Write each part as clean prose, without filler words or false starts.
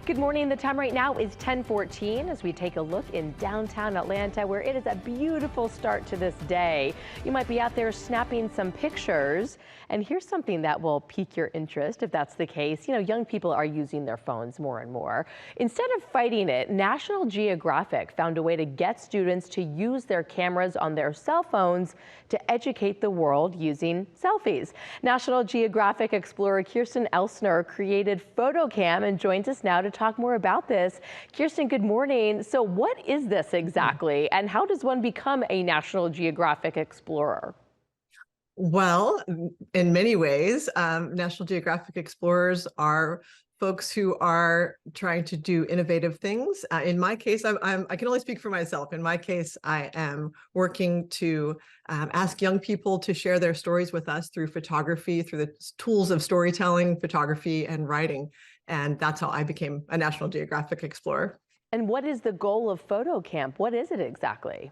Good morning. The time right now is 10:14 as we take a look in downtown Atlanta, where it is a beautiful start to this day. You might be out there snapping some pictures, and here's something that will pique your interest if that's the case. You know, young people are using their phones more and more. Instead of fighting it, National Geographic found a way to get students to use their cameras on their cell phones to educate the world using selfies. National Geographic Explorer Kristen Elstner created PhotoCam and joins us now to talk more about this. Kirsten, good morning. So what is this exactly, and how does one become a National Geographic Explorer? Well, in many ways, National Geographic Explorers are folks who are trying to do innovative things. In my case, I can only speak for myself. In my case, I am working to ask young people to share their stories with us through photography, through the tools of storytelling, photography, and writing. And that's how I became a National Geographic Explorer. And what is the goal of PhotoCamp? What is it exactly?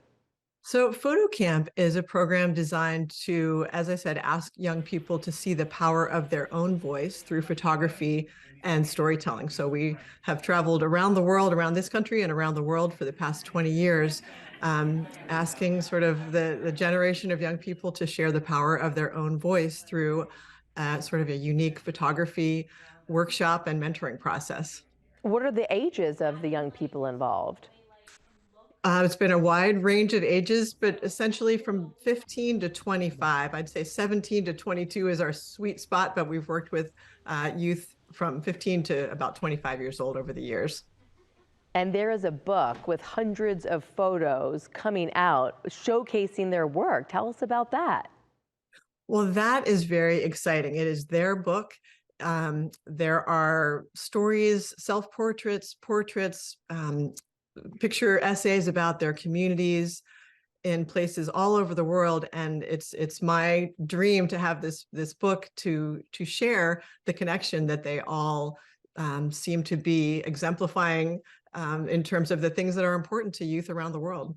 So PhotoCamp is a program designed to, as I said, ask young people to see the power of their own voice through photography and storytelling. So we have traveled around the world, around this country and around the world for the past 20 years, asking sort of the generation of young people to share the power of their own voice through sort of a unique photography workshop and mentoring process. What are the ages of the young people involved? It's been a wide range of ages, but essentially from 15 to 25. I'd say 17 to 22 is our sweet spot, but we've worked with youth from 15 to about 25 years old over the years. And there is a book with hundreds of photos coming out showcasing their work. Tell us about that. Well, that is very exciting. It is their book. There are stories, self-portraits, portraits, picture essays about their communities in places all over the world, and it's my dream to have this book to share the connection that they all seem to be exemplifying in terms of the things that are important to youth around the world.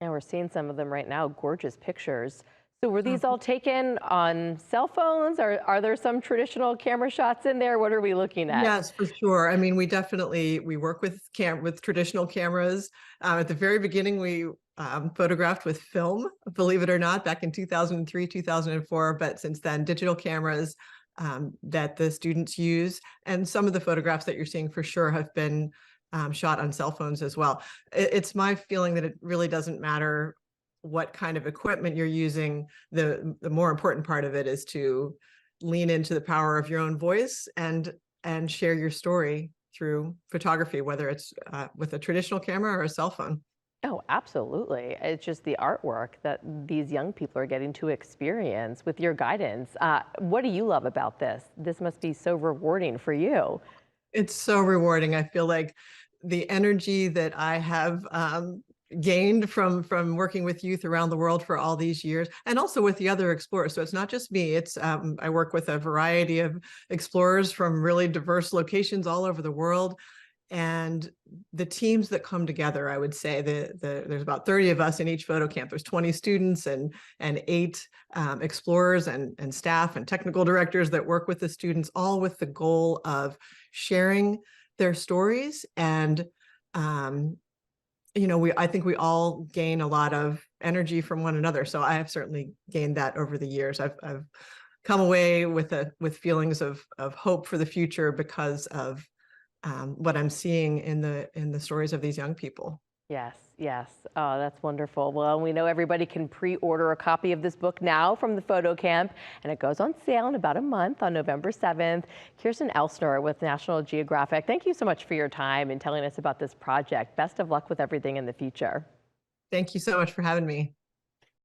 And we're seeing some of them right now, gorgeous pictures. So were these all taken on cell phones, or are there some traditional camera shots in there? What are we looking at? Yes, for sure. I mean, we work with traditional cameras. At the very beginning, we photographed with film, believe it or not, back in 2003, 2004. But since then, digital cameras that the students use, and some of the photographs that you're seeing for sure have been shot on cell phones as well. It's my feeling that it really doesn't matter what kind of equipment you're using. The more important part of it is to lean into the power of your own voice and share your story through photography, whether it's with a traditional camera or a cell phone. Oh, absolutely. It's just the artwork that these young people are getting to experience with your guidance. What do you love about this? This must be so rewarding for you. It's so rewarding. I feel like the energy that I have gained from working with youth around the world for all these years, and also with the other explorers. So it's not just me. It's I work with a variety of explorers from really diverse locations all over the world. And the teams that come together, I would say there's about 30 of us in each photo camp. There's 20 students and 8 explorers and staff and technical directors that work with the students, all with the goal of sharing their stories. And I think we all gain a lot of energy from one another. So I have certainly gained that over the years. I've come away with feelings of hope for the future because of what I'm seeing in the stories of these young people. Yes, yes. Oh, that's wonderful. Well, we know everybody can pre-order a copy of this book now from the Photo Camp, and it goes on sale in about a month on November 7th. Kristen Elstner with National Geographic, thank you so much for your time and telling us about this project. Best of luck with everything in the future. Thank you so much for having me.